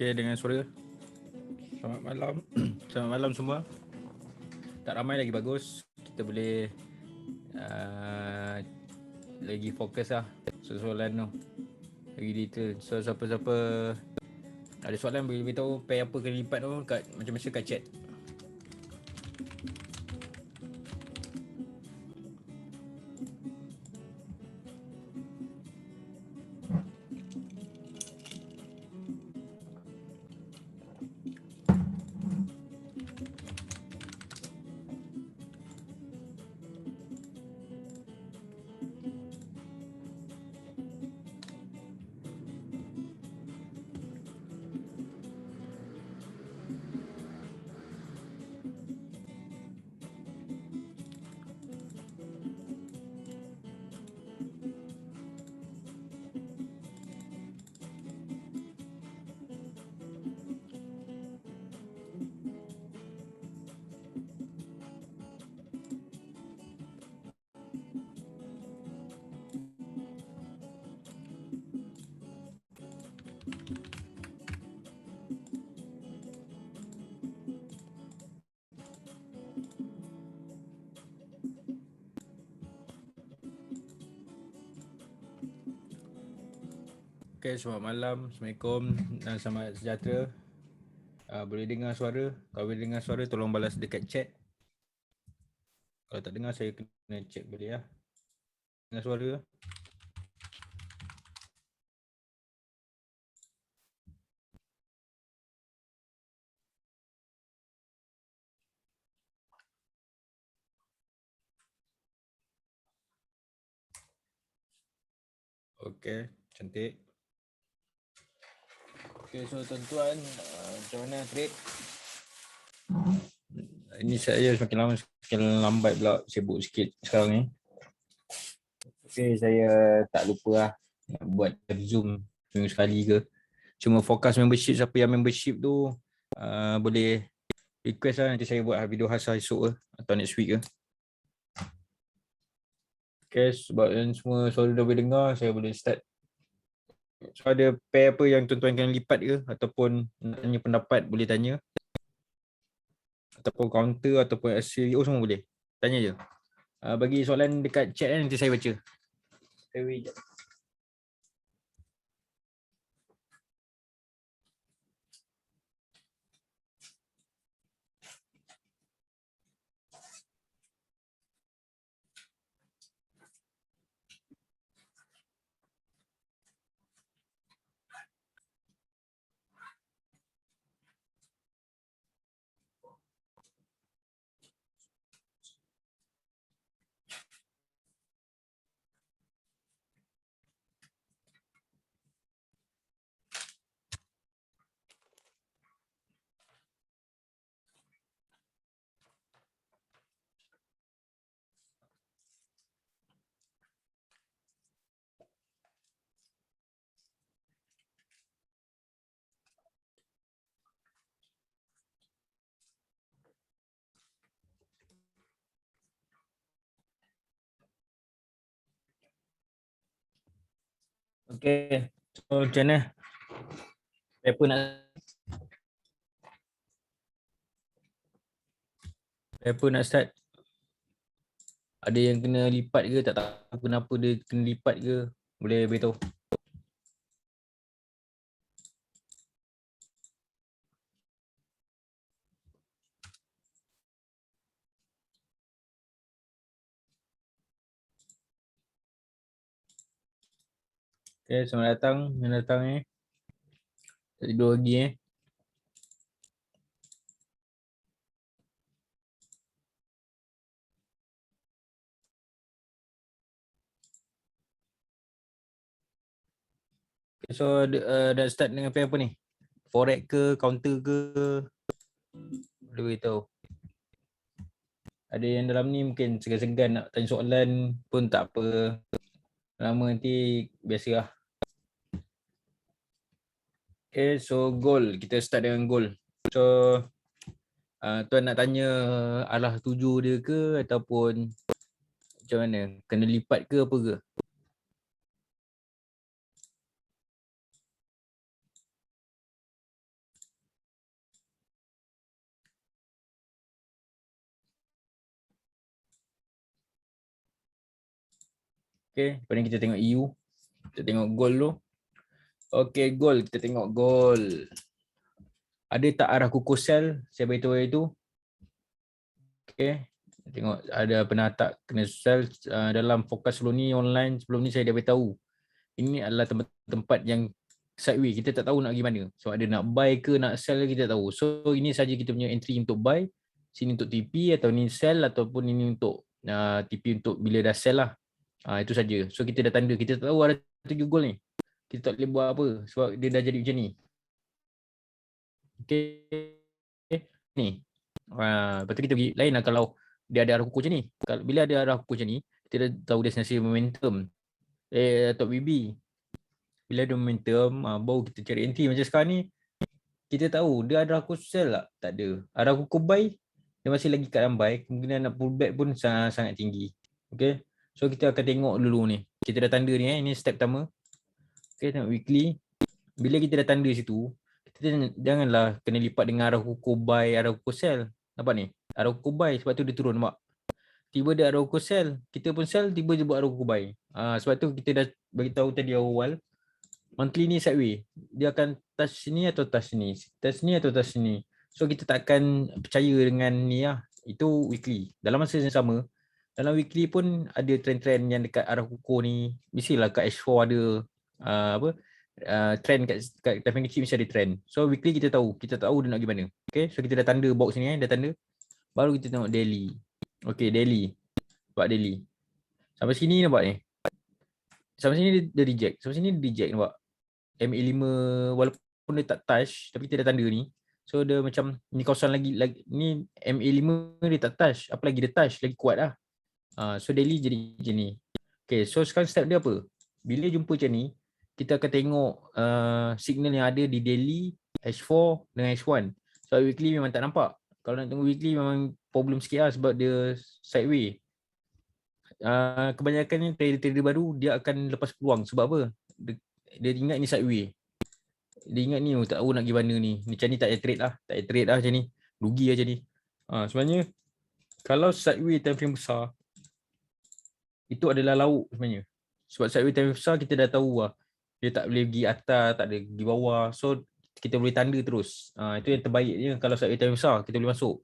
Okey, dengan suara. Selamat malam. Selamat malam semua. Tak ramai lagi bagus. Kita boleh lagi fokus lah soalan tu. Lagi detail. So siapa-siapa ada soalan boleh beritahu pair apa kena lipat tu kat macam-macam kat chat. Okay, selamat malam. Assalamualaikum dan selamat sejahtera. Boleh dengar suara? Kalau boleh dengar suara, tolong balas dekat chat. Kalau tak dengar, saya kena check boleh ya. Dengar suara? Okay, cantik. Okay, so tuan-tuan, macam mana trade? Ini saya semakin lama semakin lambat pula, sibuk sikit sekarang ni. Okay, saya tak lupa lah nak buat Zoom seminggu sekali ke. Cuma fokus membership, siapa yang membership tu boleh request lah, nanti saya buat video khas esok ke atau next week ke. Okay, sebab yang semua suara dah boleh dengar, saya boleh start. So ada pair apa yang tuan-tuan kena lipat ke ataupun nak tanya pendapat boleh tanya. Ataupun counter ataupun SEO semua boleh. Tanya je. Bagi soalan dekat chat nanti saya baca. Saya wait jap. Okay. So macam mana? Apa nak start? Ada yang kena lipat ke, tak tahu kenapa dia kena lipat ke, boleh beritahu. Okay, selamat datang yang datang ni. Tak tidur lagi . Okay, so dah start dengan pair apa ni? Forex ke, counter ke? Boleh beritahu. Ada yang dalam ni mungkin segan-segan nak tanya soalan pun tak apa. Lama nanti biasalah. Okay, so goal. Kita start dengan goal. So, tuan nak tanya arah tuju dia ke ataupun macam mana? Kena lipat ke apa ke? Okay, lepas ni kita tengok EU. Kita tengok goal dulu. Okay, goal. Kita tengok goal. Ada tak arah kuku sel? Saya beritahu itu. Okay. Tengok ada pernah tak kena sel dalam fokus sebelum ni online. Sebelum ni saya dah beritahu. Ini adalah tempat yang sideway. Kita tak tahu nak pergi mana. So ada nak buy ke nak sell kita tahu. So ini saja kita punya entry untuk buy. Sini untuk TP atau ni sell ataupun ini untuk TP untuk bila dah sell lah. Itu saja. So kita dah tanda. Kita tak tahu ada 7 goal ni. Kita tak boleh buat apa sebab dia dah jadi macam ni. Okay. Ni. Lepas tu kita pergi. Lain lah kalau dia ada arah kuku macam ni. Bila ada arah kuku macam ni, kita dah tahu destinasi momentum. Atau BB. Bila ada momentum, baru kita cari entry. Macam sekarang ni, kita tahu dia ada aku sell tak? Tak ada. Ada aku buy, dia masih lagi kat dalam buy. Kemungkinan nak pullback pun sangat tinggi. Okay. So kita akan tengok dulu ni. Kita dah tanda ni. Ini step pertama. Okay, tengok weekly. Bila kita dah tanda situ, kita janganlah kena lipat dengan arah kuku buy, arah kuku sell. Nampak ni? Arah kuku buy, sebab tu dia turun. Nampak? Tiba dia arah kuku sell. Kita pun sell, tiba je buat arah kuku buy. Sebab tu kita dah beritahu tadi awal. Monthly ni sideway. Dia akan touch sini atau touch sini. Touch sini atau touch sini. So kita tak akan percaya dengan ni lah. Itu weekly. Dalam masa yang sama, dalam weekly pun ada trend-trend yang dekat arah kuku ni. Mestilah kat H4 ada trend kat time frame kecil mesti ada trend. So weekly kita tahu dia nak pergi mana. Okay, so kita dah tanda box ni dah tanda. Baru kita tengok daily. Okay, daily. Buat daily. Sampai sini nampak ni. Sampai sini dia reject. Sampai sini dia reject nampak. MA5 walaupun dia tak touch tapi kita dah tanda ni. So dia macam ni kawasan lagi ni MA5 dia tak touch, apalagi dia touch lagi kuat lah. So daily jadi macam ni. Okay, so sekarang step dia apa? Bila jumpa macam ni, kita akan tengok signal yang ada di daily, H4 dengan H1. So weekly memang tak nampak. Kalau nak tengok weekly memang problem sikit lah sebab dia sideway. Kebanyakan ni trader-trader baru dia akan lepas peluang sebab apa? Dia ingat ni sideway. Dia ingat ni tak tahu nak pergi mana ni. Macam ni tak payah trade lah. Tak payah trade lah macam ni. Rugi lah macam ni. Sebenarnya kalau sideway time frame besar, itu adalah lauk sebenarnya. Sebab sideway time frame besar kita dah tahu lah. Dia tak boleh pergi atas, tak boleh pergi bawah. So kita boleh tanda terus. Itu yang terbaik je kalau sideway time frame besar kita boleh masuk.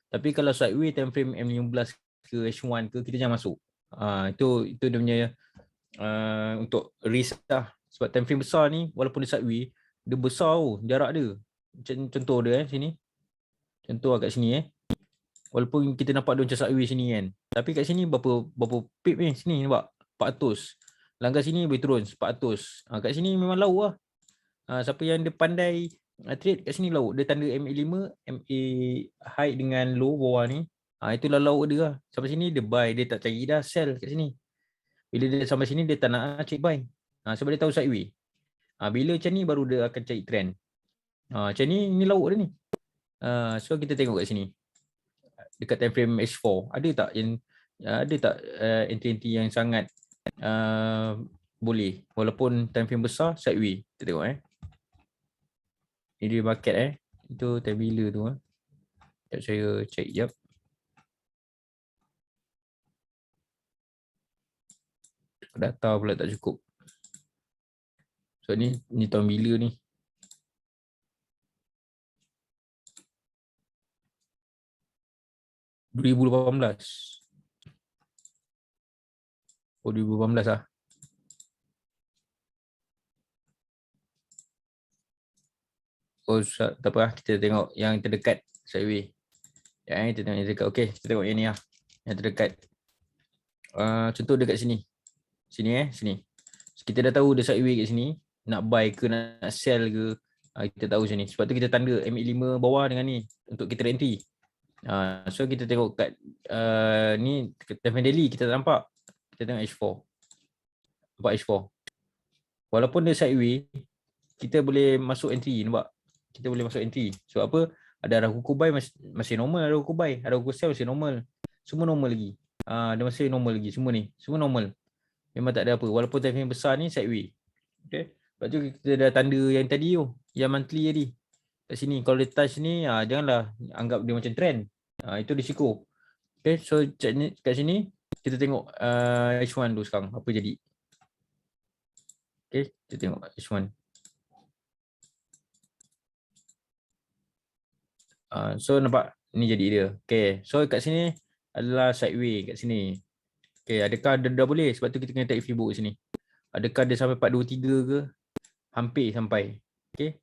Tapi kalau sideway time frame M15 ke H1 ke kita jangan masuk. Itu dia punya untuk risk lah. Sebab time frame besar ni walaupun dia sideway, dia besar jarak dia. Contoh dia sini. Contoh kat sini Walaupun kita nampak dia macam sideway sini kan. Tapi kat sini berapa pip ni sini nampak 400. Langkah sini boleh turun 400. Kat sini memang lauk lah. Siapa yang dia pandai trade kat sini lauk. Dia tanda MA5, MA high dengan low bawah ni. Itulah lauk dia lah. Sampai sini dia buy, dia tak cari dah sell kat sini. Bila dia sampai sini dia tak nak cek buy. Sebab dia tahu sideway. Bila macam ni baru dia akan cari trend. Macam ni lauk dia ni. So kita tengok kat sini. Dekat time frame H4 ada tak yang entry-entry yang sangat boleh walaupun time frame besar sideway. Kita tengok Ni dia market Itu time bila tu saya check jap. Data pula tak cukup. So ni tahun bila ni? (2018) 2018 lah. Tak apa, kita tengok yang terdekat sideway. Kita tengok yang terdekat. Okey, kita tengok yang ni lah. Yang terdekat. Contoh dekat sini. Sini. So, kita dah tahu dia sideway kat sini. Nak buy ke nak sell ke. Kita tahu macam ni. Sebab tu kita tanda MA5 bawah dengan ni. Untuk kita entry. So kita tengok kat ni time daily kita tak nampak. Kita tengok H4. Nampak H4. Walaupun dia sideway, kita boleh masuk entry, nampak? Kita boleh masuk entry. Sebab apa? Ada arah kuku buy masih normal, arah kuku buy, arah kuku sell masih normal. Semua normal lagi. Dia masih normal lagi semua ni. Semua normal. Memang tak ada apa. Walaupun time frame besar ni sideway. Okay. Lepas tu kita dah tanda yang tadi tu, yang monthly tadi. Kat sini kalau dia touch ni, janganlah anggap dia macam trend. Itu risiko. Okay, so kat sini Kita tengok H1 tu sekarang apa jadi. Okay, kita tengok H1. So nampak ni jadi dia. Okay, so kat sini adalah sideway kat sini. Okay, adakah dia dah boleh? Sebab tu kita kena take Facebook kat sini. Adakah dia sampai 423 ke? Hampir sampai. Okay,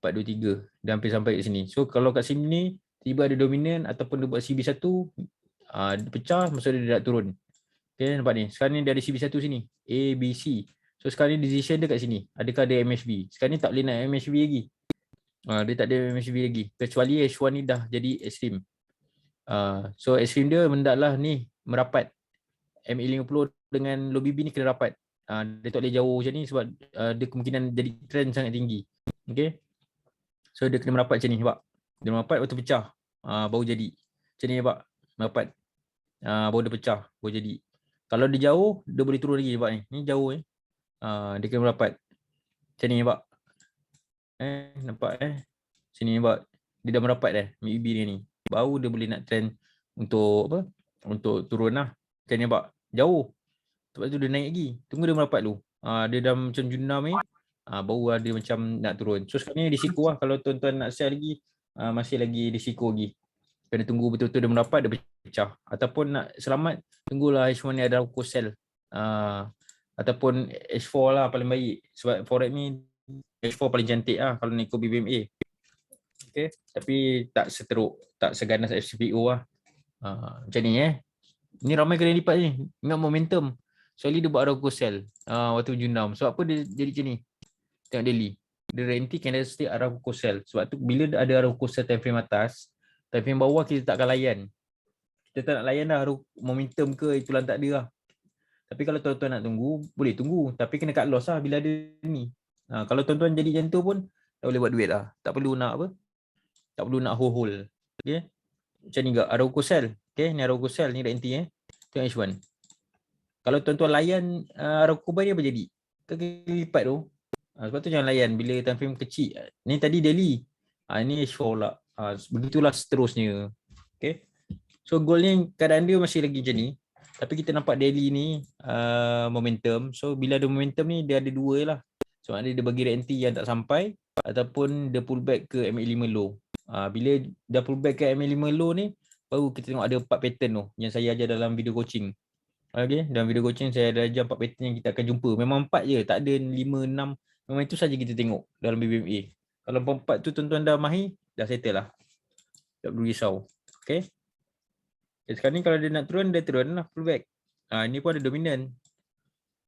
423. Dia hampir sampai kat sini. So kalau kat sini tiba ada dominan ataupun dia buat CB1, dia pecah, maksud dia nak turun. Okay, nampak ni. Sekarang ni dia ada CB1 sini. A, B, C. So sekarang ni decision dia kat sini. Adakah ada MHB? Sekarang ni tak boleh nak MHB lagi. Dia tak ada MHB lagi. Kecuali H1 ni dah jadi extreme. So extreme dia hendaklah ni merapat. MA50 dengan low BB ni kena rapat. Dia tak boleh jauh macam ni sebab dia kemungkinan jadi trend sangat tinggi. Okay. So dia kena merapat macam ni. Nampak? Dia merapat waktu pecah. Baru jadi. Macam ni nampak? Merapat. Baru dia pecah. Baru jadi. Kalau dia jauh, dia boleh turun lagi. Nampak ni? Ni jauh eh. Dia kena merapat. Macam ni nampak? Nampak sini nampak? Dia dah merapat dah. MACD dia ni. Baru dia boleh nak trend untuk apa? Untuk turun lah. Macam ni nampak? Jauh. Sebab tu dia naik lagi. Tunggu dia merapat dulu. Dia dah macam junam ni. Baru ada macam nak turun. So sekarang ni risiko lah. Kalau tuan-tuan nak sell lagi, masih lagi risiko lagi. Kena tunggu betul-betul dia merapat, dia pecah. Ataupun nak selamat, tunggulah H1 ni ada ukur sell. Ataupun H4 lah paling baik. Sebab forex ni H4 paling cantik lah kalau nak ikut BBMA. Okay. Tapi tak seteruk, tak seganas FCPO lah. Macam ni Ni ramai kena lipat ni. Ingat momentum. Soalnya dia buat arah sell waktu junam. Sebab apa dia jadi macam ni? Tengok daily. Dia anti candlestick arah sell. Sebab tu bila ada arah sell time frame atas, time frame bawah kita tak akan layan. Kita tak nak layan dah arah momentum ke itulah tak ada lah. Tapi kalau tuan-tuan nak tunggu, boleh tunggu. Tapi kena cut loss lah bila ada ni. Kalau tuan-tuan jadi macam tu pun, tak boleh buat duit lah. Tak perlu nak apa? Tak perlu nak hold. Okay. Macam ni ke? Arah sell. Okay. Ni arah sell. Ni dah anti Tengok H1. Kalau tuan-tuan layan arah buy ni apa jadi? Kena lipat tu. Sebab tu jangan layan bila time frame kecil. Ni tadi daily. Ni H4 pula. Begitulah seterusnya. Okay. So goal ni keadaan dia masih lagi macam ni. Tapi kita nampak daily ni momentum. So bila ada momentum ni dia ada dua lah. So dia bagi anti yang tak sampai ataupun dia pull back ke MA5 low. Bila dah pull back ke MA5 low ni baru kita tengok ada 4 pattern tu yang saya ajar dalam video coaching. Okay, dalam video coaching saya ada ajar 4 pattern yang kita akan jumpa. Memang 4 je, tak ada 5, 6. Memang itu saja kita tengok dalam BBMA. Kalau 4 tu tuan-tuan dah mahir, dah settle lah. Tak perlu risau. Okay. Sekarang ni kalau dia nak turun, dia turun lah pull back. Ni pun ada dominan.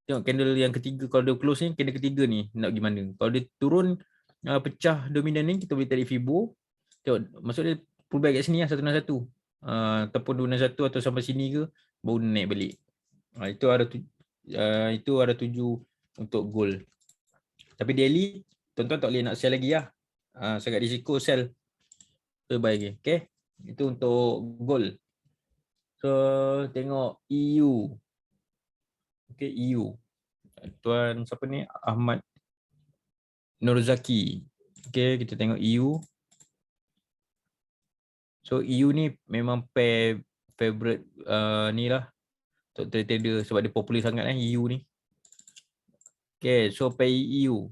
Tengok candle yang ketiga. Kalau dia close ni, candle ketiga ni nak gimana. Kalau dia turun, pecah dominan ni, kita boleh tarik Fibo. Tengok, maksud dia pull back kat sini lah, 161. Ataupun 261 atau sampai sini ke, baru naik balik. Itu ada 7 untuk gold. Tapi daily, tuan-tuan tak boleh nak sell lagi lah. Sangat risiko sell. So, buy lagi. Okay. Itu untuk gold. So, tengok EU. Okay, EU. Tuan siapa ni? Ahmad Nurzaki. Okay, kita tengok EU. So, EU ni memang pair favorite ni lah. Untuk trader sebab dia popular sangat EU ni. Okay, so pair EU.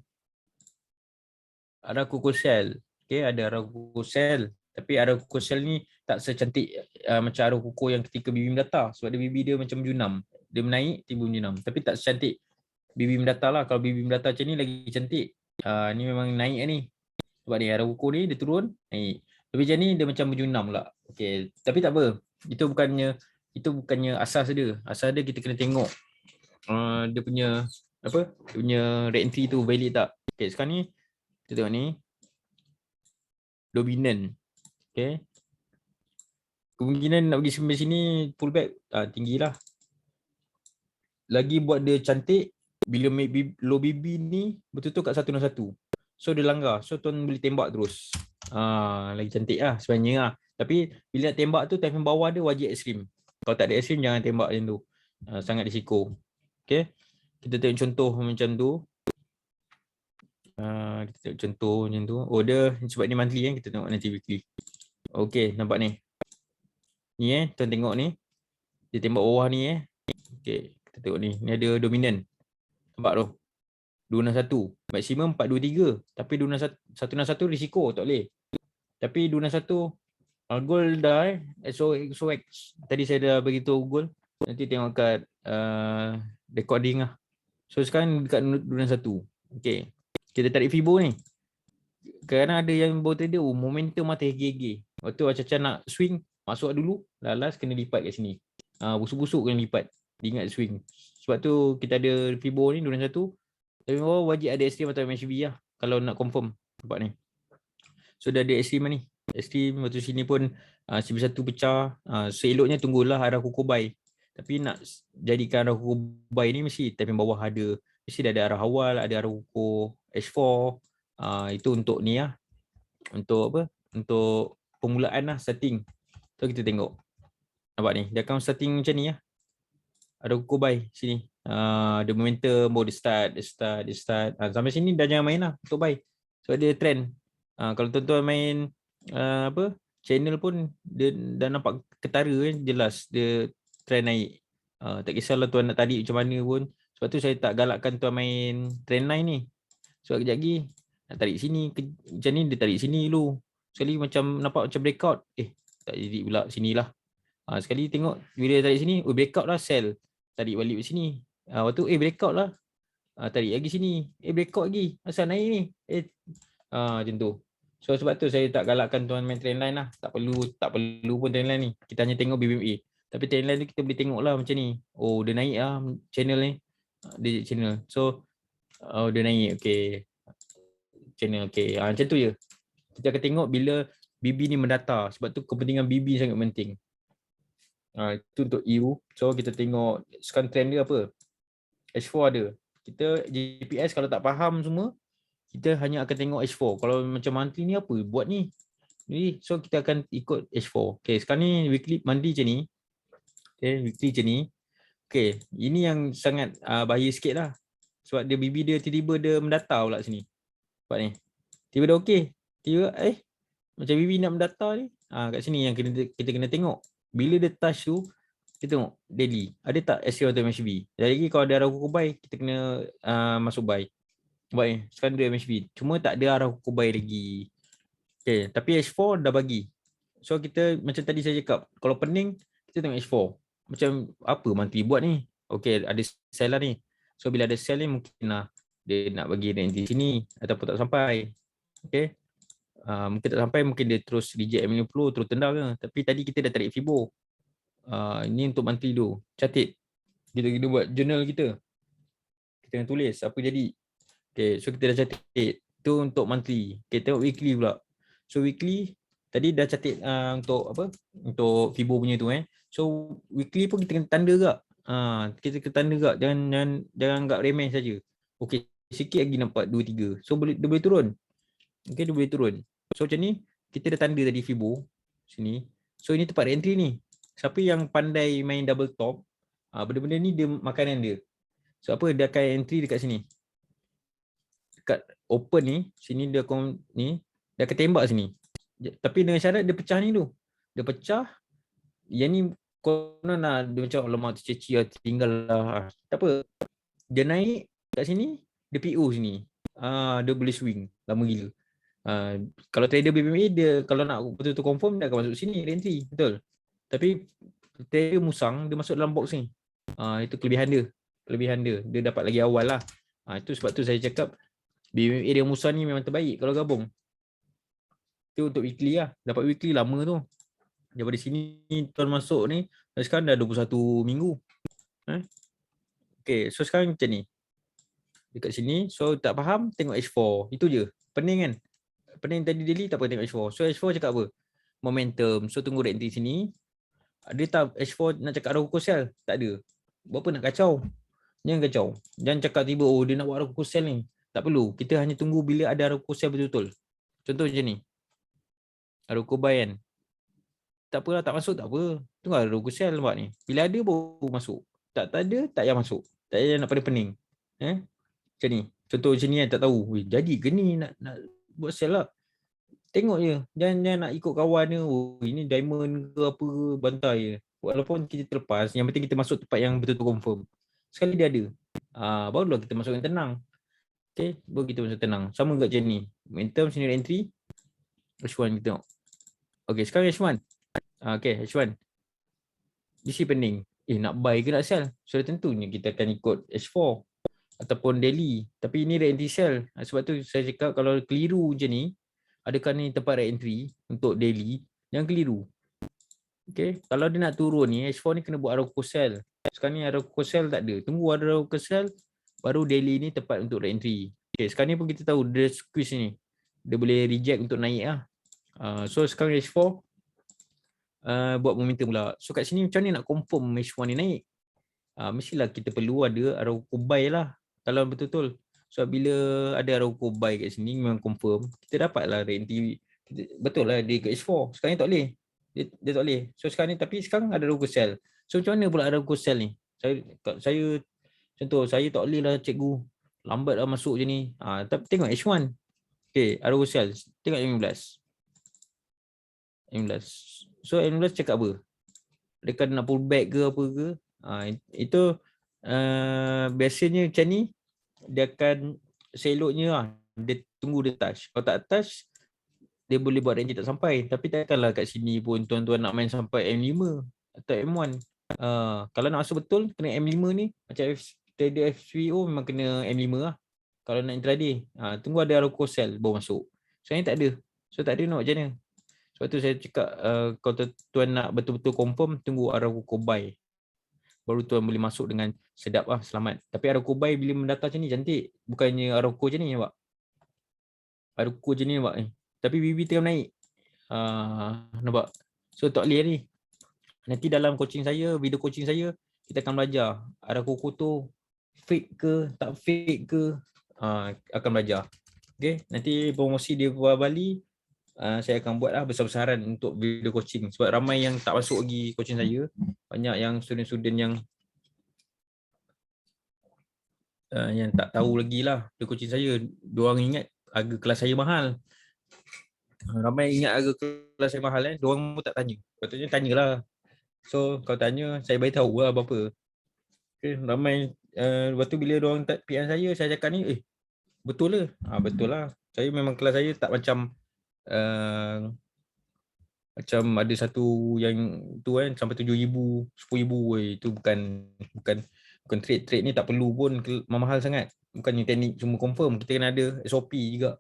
Ada Coco Cell. Okay, ada arah Coco Cell. Tapi arah Coco Cell ni tak secantik macam arah Coco yang ketika BB mendata. Sebab dia BB dia macam junam. Dia menaik, tiba junam. Tapi tak secantik BB mendata lah. Kalau BB mendata macam ni lagi cantik. Ni memang naik ni. Sebab ni arah Coco ni dia turun, naik. Tapi macam ni dia macam berjunam pula. Okay, tapi tak apa. Itu bukannya asas dia. Asas dia kita kena tengok dia punya apa? Dia punya red entry tu valid tak. Okay, sekarang ni kita tengok ni dominant. Okay. Kemungkinan nak pergi sampai sini pullback tinggi lah. Lagi buat dia cantik bila make low BB ni betul-betul kat 161. So dia langgar. So tuan boleh tembak terus. Lagi cantik lah sebenarnya lah. Tapi bila nak tembak tu time bawah dia wajib ekstrim. Kalau tak ada ekstrim jangan tembak macam tu. Sangat risiko. Okay. Kita tengok contoh macam tu. Kita tengok contoh macam tu. Oh dia sebab ni monthly kita tengok nanti weekly. Okay, nampak ni. Ni tuan tengok ni. Dia tembak bawah ni Okay, kita tengok ni. Ni ada dominant. Nampak tu? 261. Maksimum 423. Tapi 161 risiko tak boleh. Tapi 261 goal dah SOX. Tadi saya dah beritahu goal. Nanti tengok kat recording lah. So sekarang dekat 261. Okay. Kita tarik Fibo ni. Kerana ada yang bawa trader, momentum mata gigi. Waktu macam nak swing, masuk dulu. Lalas kena lipat kat sini. Busuk-busuk kena lipat. Dia ingat swing. Sebab tu kita ada Fibo ni 261. Tapi wajib ada extreme atau MHB lah. Kalau nak confirm. Nampak ni. So dah ada extreme ni. Extreme waktu sini pun CB1 pecah. Seeloknya tunggulah arah kuku buy. Tapi nak jadikan arah kuku buy ni mesti tapping bawah ada. Mesti dah ada arah awal, ada arah kuku H4. Itu untuk ni lah. Untuk apa? Untuk permulaan lah, starting. So kita tengok. Nampak ni. Dia akan starting macam ni lah. Ada kuku buy sini. Ada momentum, baru dia start. Sampai sini dah jangan main lah untuk buy. So dia trend. Kalau tuan-tuan main channel pun dia dah nampak ketara jelas dia trend naik. Tak kisahlah tuan nak tarik macam mana pun. Sebab tu saya tak galakkan tuan main trend line ni. Sebab kejap lagi nak tarik sini macam ni, dia tarik sini dulu. Sekali macam nampak macam breakout. Tak jadi pula sinilah. Sekali tengok bila dia tarik sini, breakout lah, sell. Tarik balik ke sini. Waktu breakout lah. Tarik lagi sini. Breakout lagi. Asal naik ni? Macam tu. So sebab tu saya tak galakkan tuan main trend line lah. Tak perlu pun trend line ni. Kita hanya tengok BBMA. Tapi trend line tu kita boleh tengok lah macam ni. Dia naik lah channel ni. Dia channel. So dia naik. Okay. Channel. Okay. Macam tu je. Kita akan tengok bila BB ni mendata. Sebab tu kepentingan BB sangat penting. Itu untuk EU. So kita tengok sekarang trend dia apa. H4 ada. Kita GPS kalau tak faham semua, kita hanya akan tengok H4. Kalau macam monthly ni apa buat ni. Jadi so kita akan ikut H4. Okay, sekarang ni weekly, monthly macam ni. Okay, weekly macam ni. Okay, ini yang sangat bahaya sikit lah. Sebab dia BB dia tiba-tiba dia mendata pula sini. Nampak ni. Tiba dah okay. Tiba macam BB nak mendata ni. Kat sini yang kita kena tengok. Bila dia touch tu, kita tengok daily. Ada tak SL atau MHB? Jadi lagi kalau ada arah kuku buy, kita kena masuk buy. Nampak ni, sekarang dia MHB. Cuma tak ada arah kuku buy lagi. Okay, tapi H4 dah bagi. So kita macam tadi saya cakap, kalau pening, kita tengok H4. Macam apa monthly buat ni? Okay, ada sell lah ni. So bila ada sell ni, mungkin lah dia nak bagi range di sini ataupun tak sampai. Okay. Mungkin tak sampai, mungkin dia terus reject M50, terus tendang ke. Tapi tadi kita dah tarik Fibo. Ini untuk monthly tu. Catat. Kita buat journal kita. Kita nak tulis apa jadi. Okay, so kita dah catat. Itu untuk monthly. Okay, tengok weekly pula. So weekly, tadi dah catat untuk apa? Untuk Fibo punya tu. So weekly pun kita kena tanda gak. Kita kena tanda gak. Jangan gak remeh saja. Okay, sikit lagi nampak 2-3. So dia boleh turun. Okay, dia boleh turun. So macam ni, kita dah tanda tadi Fibo sini. So ini tempat entry ni. Siapa yang pandai main double top, benda-benda ni dia makanan dia. So apa, dia akan entry dekat sini. Dekat open ni, sini dia dia akan tembak sini. Tapi dengan syarat dia pecah ni tu. Dia pecah, yang ni konon lah, dia macam lemah terceci lah, tinggal lah. Tak apa. Dia naik kat sini, dia PO sini. Dia boleh swing, lama gila. Kalau trader BBMA dia kalau nak betul-betul confirm dia akan masuk sini entry, betul. Tapi trader musang dia masuk dalam box ni. Itu kelebihan dia. Dia dapat lagi awal lah. Itu sebab tu saya cakap BBMA dia musang ni memang terbaik kalau gabung. Itu untuk weekly lah. Dapat weekly lama tu. Daripada sini tuan masuk ni, sekarang dah 21 minggu. Okay, so sekarang macam ni. Dekat sini, so tak faham tengok H4. Itu je. Pening kan? Pening tadi daily tak apa tengok H4. So H4 cakap apa? Momentum. So tunggu red entry sini. Dia tak H4 nak cakap arah kuku sell. Tak ada. Berapa nak kacau? Jangan kacau. Jangan cakap tiba dia nak buat arah kuku sell ni. Tak perlu. Kita hanya tunggu bila ada arah kuku sell betul-betul. Contoh macam ni. Arah kuku buy kan. Tak apalah, tak masuk tak apa. Tunggu arah kuku sell nampak ni. Bila ada baru masuk. Tak ada, tak payah masuk. Tak payah nak pada pening. Macam ni. Contoh macam ni kan, tak tahu. Jadi ke ni nak buat sell lah. Tengok je. Jangan nak ikut kawan ni. Ini diamond ke apa ke, bantai je. Walaupun kita terlepas, yang penting kita masuk tempat yang betul-betul confirm. Sekali dia ada, barulah kita masuk yang tenang. Okay, baru kita masuk tenang. Sama juga macam ni. Momentum, scenario entry. H1 kita tengok. Okay, sekarang H1. Okay, H1. Isi pening. Nak buy ke nak sell? Sudah tentunya kita akan ikut H4 ataupun daily. Tapi ini red entry sell. Sebab tu saya cakap kalau keliru macam ni, adakah ni tempat red entry untuk daily, yang keliru. Okay, kalau dia nak turun ni, H4 ni kena buat Arauco sell. Sekarang ni Arauco sell tak ada. Tunggu ada Arauco sell, baru daily ni tepat untuk red entry. Okay, sekarang ni pun kita tahu dia squeeze ni. Dia boleh reject untuk naik lah. So sekarang H4 buat momentum pula. So kat sini macam ni nak confirm H1 ni naik? Mestilah kita perlu ada Arauco buy lah. Kalau betul-betul. So bila ada Arauco buy kat sini memang confirm, kita dapatlah red entry. Betul lah dia ke H4. Sekarang ni tak boleh. Dia tak boleh. So sekarang ni, tapi sekarang ada Arauco sell. So macam mana pula Arauco sell ni? Saya contoh, saya tak boleh lah cikgu. Lambat lah masuk je ni. Tapi tengok H1. Okay, Arauco sell. Tengok M15. So M15 cakap apa? Adakah nak pull back ke apa ke? Itu biasanya macam ni, dia akan seloknya lah. Dia tunggu dia touch. Kalau tak touch, dia boleh buat range tak sampai. Tapi takkanlah kat sini pun tuan-tuan nak main sampai M5 atau M1. Kalau nak masuk betul, kena M5 ni. Macam trader FPO memang kena M5 lah. Kalau nak intraday, tunggu ada Arauco sell baru masuk. So ni tak ada. So tak ada nak macam mana. Sebab tu saya cakap kalau tuan nak betul-betul confirm, tunggu Arauco buy. Baru tuan boleh masuk dengan sedap lah, selamat. Tapi Arauco buy bila mendata macam ni cantik. Bukannya Arauco macam ni nampak. Arauco macam ni nampak ni. Tapi BB tengah naik. Nampak. So tak boleh ni. Nanti dalam coaching saya, video coaching saya, kita akan belajar Arauco tu fake ke, tak fake ke, akan belajar. Okay, nanti promosi di Bali, saya akan buatlah besar-besaran untuk video coaching. Sebab ramai yang tak masuk lagi coaching saya. Banyak yang student-student yang tak tahu lagi lah video coaching saya. Diorang ingat harga kelas saya mahal. Ramai ingat harga kelas saya mahal. Diorang pun tak tanya. Patutnya tanyalah. So kalau tanya, saya beritahu lah apa-apa. Okay, ramai. Lepas tu bila diorang PM saya cakap ni, betul lah. Betul lah. Saya memang kelas saya tak macam macam ada satu yang tu kan sampai 7,000, 10,000. Itu bukan trade ni tak perlu pun mahal sangat. Bukannya teknik cuma confirm, kita kena ada SOP juga.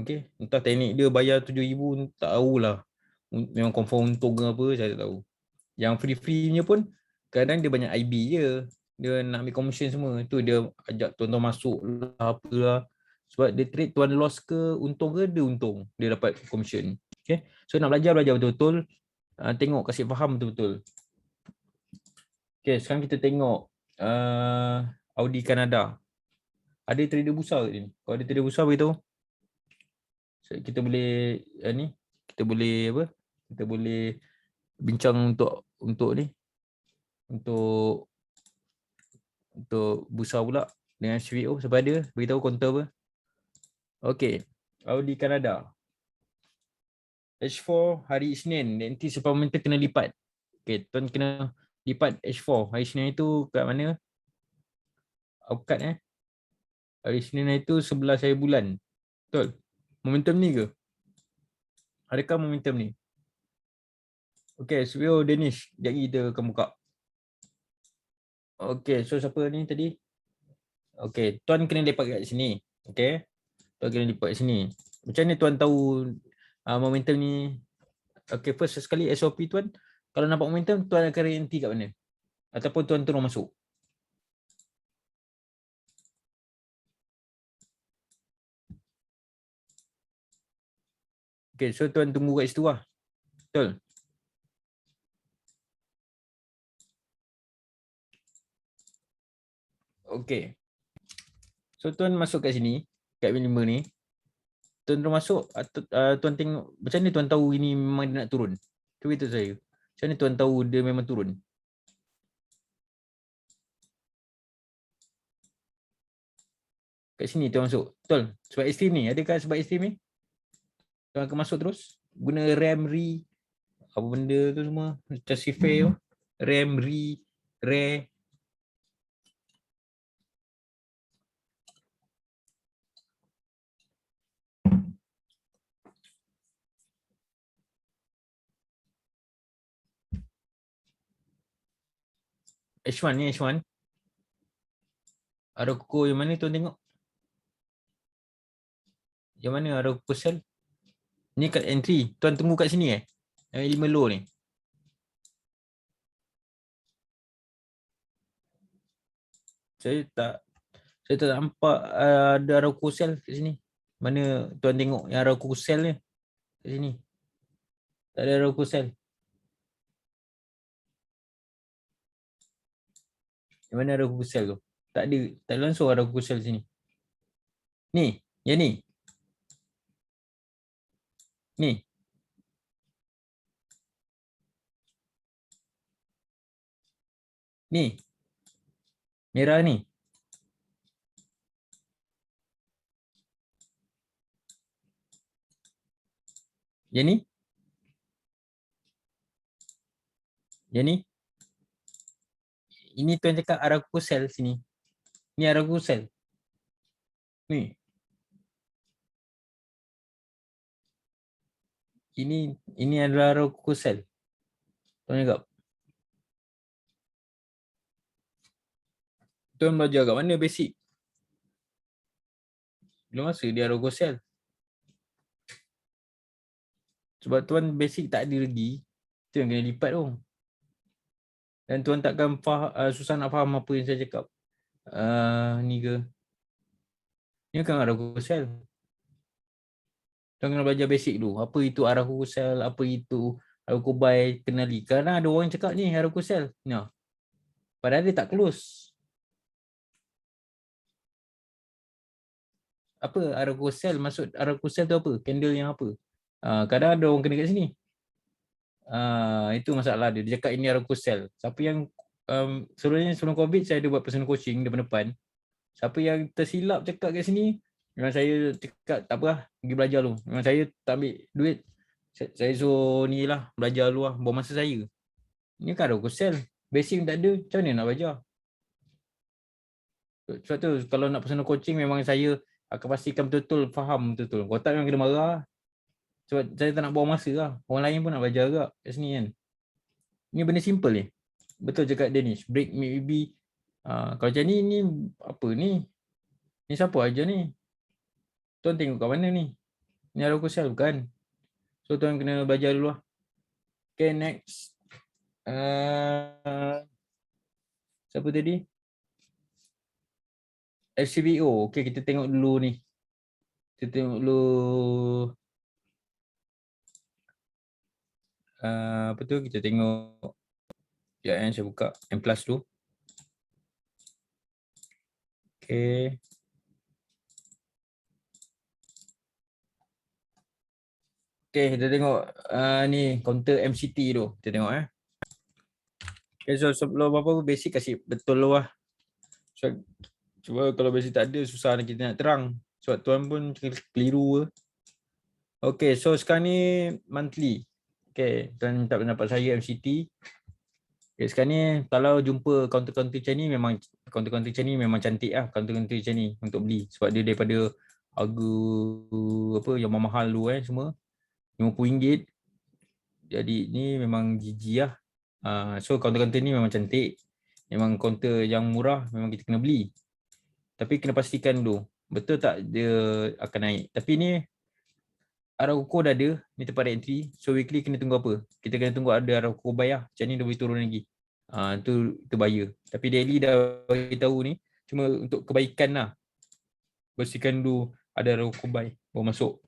Okey, entah teknik dia bayar 7,000 tak tahulah. Memang confirm untung ke apa saya tak tahu. Yang free-free-nya pun kadang dia banyak IB je. Dia nak ambil commission semua. Tu dia ajak tuan-tuan masuk lah apalah. Sebab dia trade tuan loss ke untung ke, dia untung. Dia dapat commission. Okay. So nak belajar betul-betul. Tengok, kasih faham betul-betul. Okay, sekarang kita tengok Audi Canada. Ada trader bursa ke ni? Kalau ada trader bursa beritahu. So, kita boleh kita boleh apa? Kita boleh bincang untuk ni. Untuk bursa pula dengan CVO siapa ada, beritahu counter apa. Okey, Audi Canada. H4 hari Isnin, nanti supplemental kena lipat. Okey, tuan kena lipat H4. Hari Isnin itu kat mana? Aukat Hari Isnin itu 11 hari bulan. Betul? Momentum ni ke? Adakah momentum ni? Okey, CVO Danish. Sekejap lagi kita akan buka. Okey, so siapa ni tadi? Okey, tuan kena lipat kat sini. Okey. Tuan kena lipat kat sini. Macam ni tuan tahu momentum ni? Okay, first sekali SOP tuan, kalau nampak momentum, tuan akan renti kat mana? Ataupun tuan terus masuk? Okay, so tuan tunggu kat situ lah. Betul? Okay. So tuan masuk kat sini, kat M5 ni. Tuan terus masuk, tuan tengok, macam ni tuan tahu ini memang dia nak turun? Cuba beritahu saya. Macam ni tuan tahu dia memang turun? Kat sini tuan masuk. Betul? Sebab extreme ni. Adakah sebab extreme ni? Tuan akan masuk terus. Guna RAM, apa benda tu semua. Macam Cifay tu. RAM, RAR. H1 ni H1. Ada kuku yang mana tuan tengok? Yang mana ada kuku sel? Ni kat entry. Tuan tunggu kat sini Yang 5 low ni. Saya tak nampak ada arah kuku sel kat sini. Mana tuan tengok yang arah kuku sel ni? Kat sini. Tak ada arah kuku sel. Yang mana arah kuku sel tu? Tak ada langsung arah kuku sel sini. Ni, yang ni. Ni. Ni. Merah ni. Yang ni. Yang ni. Ini tuan cakap arah kuku sel sini. Ni arah kuku sel. Ni. Ini adalah arah kuku sel. Tuan cakap. Tuan belajar kat mana basic? Belum masa dia arah kuku sel. Sebab tuan basic tak ada lagi. Tu yang kena lipat tu. Dan tuan takkan susah nak faham apa yang saya cakap. Ni ke? Ni kan arah kuku sel. Tuan kena belajar basic dulu. Apa itu arah kuku sel, apa itu arah kuku bay, kenali. Kadang ada orang cakap ni arah kuku sel. Nah. Padahal dia tak close. Apa arah kuku sel? Maksud arah kuku sel tu apa? Candle yang apa? Kadang ada orang kena kat sini. Itu masalah dia. Dia cakap ini arah kuku sel. Siapa yang sebelum COVID saya ada buat personal coaching depan-depan. Siapa yang tersilap cakap kat sini, memang saya cakap tak apa lah, pergi belajar dulu. Memang saya tak ambil duit. Saya suruh ni lah, belajar dulu lah, buang masa saya. Ni kan ada sel. Basic tak ada, macam mana nak belajar? Sebab tu, kalau nak personal coaching, memang saya akan pastikan betul-betul faham betul-betul. Kalau tak memang kena marah. Sebab saya tak nak buang masa lah. Orang lain pun nak belajar juga kat sini kan. Ni benda simple ni. Betul cakap Danish. Break maybe. Kalau macam ni apa ni? Ni siapa aja ni? Tuan tengok kat mana ni? Ni ada sel bukan? So tuan kena belajar dulu lah. Okay, next. Siapa tadi? FCBO. Okay, kita tengok dulu ni. Kita tengok dulu. Apa tu? Kita tengok. Ya, saya buka M+ tu. Okay. Okay, kita tengok ni counter MCT tu. Kita tengok Okay, so sebelum apa basic kasih betul lah. So, cuba kalau basic tak ada susah kita nak terang. Sebab tuan pun keliru. Okay, so sekarang ni monthly. Okay, tuan minta pendapat saya MCT. Okay, sekarang ni kalau jumpa counter-counter macam ni memang counter-counter macam ni memang cantik lah counter-counter macam ni untuk beli. Sebab dia daripada harga apa yang mahal tu semua RM50. Jadi ni memang GG lah. So counter-counter ni memang cantik. Memang counter yang murah memang kita kena beli. Tapi kena pastikan dulu betul tak dia akan naik. Tapi ni arah kuku dah ada, ni tempat entry. So weekly kena tunggu apa? Kita kena tunggu ada arah kuku bayar. Macam ni dia boleh turun lagi. Tu bahaya. Tapi daily dah bagi tahu ni cuma untuk kebaikan lah. Bersihkan dulu ada arah kuku buy baru masuk.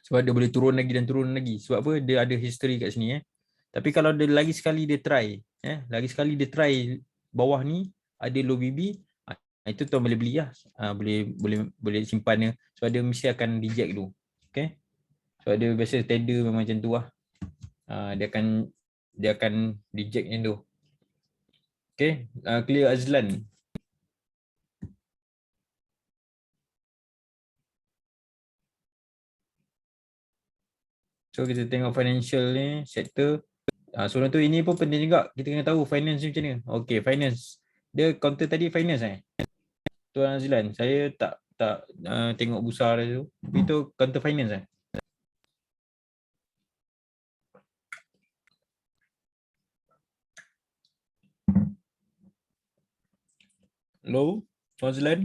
Sebab dia boleh turun lagi dan turun lagi. Sebab apa? Dia ada history kat sini Tapi kalau dia lagi sekali dia try, lagi sekali dia try bawah ni ada low BB, itu tuan boleh beli lah. Boleh simpan dia. Sebab dia mesti akan reject dulu. Okay? Sebab dia biasa trader memang macam tu lah. Dia akan reject yang tu. Okay, clear Azlan. So kita tengok financial ni, sektor. Soalan tu ini pun penting juga. Kita kena tahu finance ni macam mana. Okay, finance. Dia counter tadi finance Tuan Azlan, saya tak tengok bursa dah tu. Tapi tu counter finance Hello, Tuan Azlan?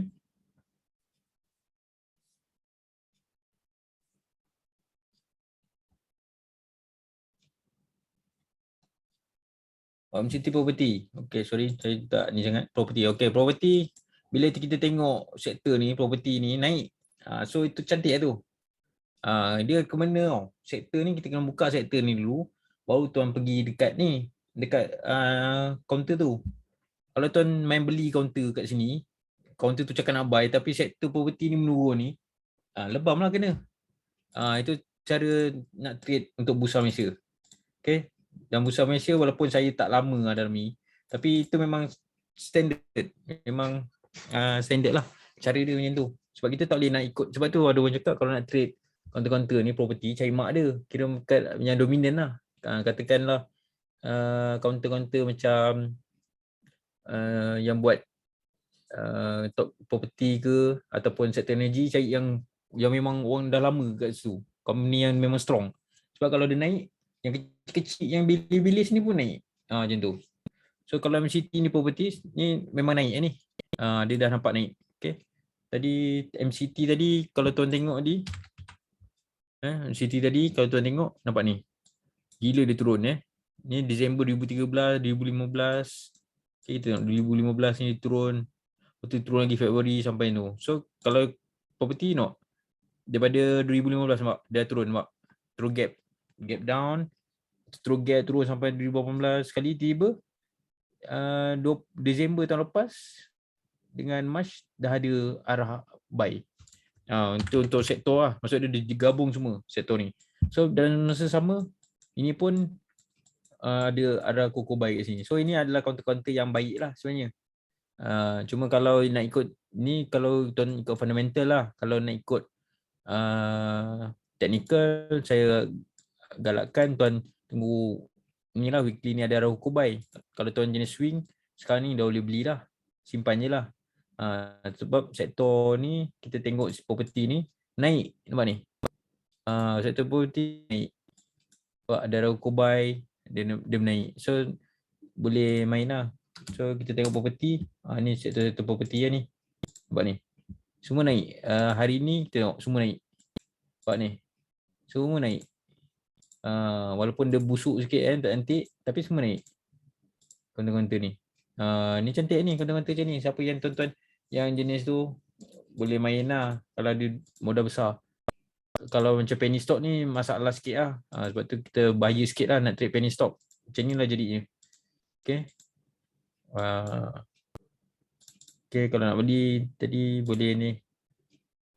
MCT property. Okay, sorry. Saya tak ni sangat. Property. Okay, property. Bila kita tengok sektor ni, property ni naik. So, itu cantik lah tu. Dia ke mana tau. Sektor ni, kita kena buka sektor ni dulu. Baru tuan pergi dekat ni. Dekat counter tu. Kalau tuan main beli counter kat sini, counter tu cakap nak buy, tapi sektor property ni menurun ni, lebam lah kena. Itu cara nak trade untuk bursa Malaysia. Okay. Dan bursa Malaysia walaupun saya tak lama dalam ni, tapi itu memang standard. Memang standard lah. Cara dia macam tu. Sebab kita tak boleh nak ikut. Sebab tu ada orang cakap kalau nak trade counter-counter ni property, cari mak dia. Kira yang dominan lah. Katakanlah counter-counter macam yang buat top property ke ataupun sektor energy, cari yang memang orang dah lama kat situ. Company yang memang strong. Sebab kalau dia naik, yang kecil-kecil yang bilis-bilis ni pun naik. Macam tu. So kalau MCT ni properties ni memang naik ni. Dia dah nampak naik. Okay. Tadi MCT tadi kalau tuan tengok tadi, MCT tadi kalau tuan tengok nampak ni. Gila dia turun Ni Disember 2013, 2015. Okay, kita tengok 2015 ni turun. Lepas tu turun lagi Februari sampai tu. So kalau property daripada 2015 nampak dia turun nampak. Terus gap down, terus gap turun sampai 2018 sekali tiba Disember tahun lepas dengan March dah ada arah buy. Untuk sektor lah. Maksud dia digabung semua sektor ni. So dalam masa sama ini pun ada arah koko buy kat sini. So ini adalah counter-counter yang baik lah sebenarnya. Cuma kalau nak ikut ni, kalau tuan ikut fundamental lah. Kalau nak ikut technical, saya galakkan tuan tunggu ni lah, weekly ni ada arah koko buy. Kalau tuan jenis swing, sekarang ni dah boleh beli lah. Simpan je lah. Sebab sektor ni, kita tengok property ni naik. Nampak ni? Sektor property naik. Sebab ada arah koko buy, dia menaik. So, boleh main lah. So kita tengok property, ni sektor property lah ni. Nampak ni. Semua naik. Hari ni kita tengok semua naik. Nampak ni. Semua naik. Walaupun dia busuk sikit tak cantik, tapi semua naik. Konten-konten ni. Ni cantik ni konten-konten macam ni. Siapa yang tuan-tuan yang jenis tu boleh main lah kalau dia modal besar. Kalau macam penny stock ni masalah sikit lah. Sebab tu kita bahaya sikit lah nak trade penny stock. Macam ni lah jadinya. Okay. Okay, kalau nak beli tadi boleh ni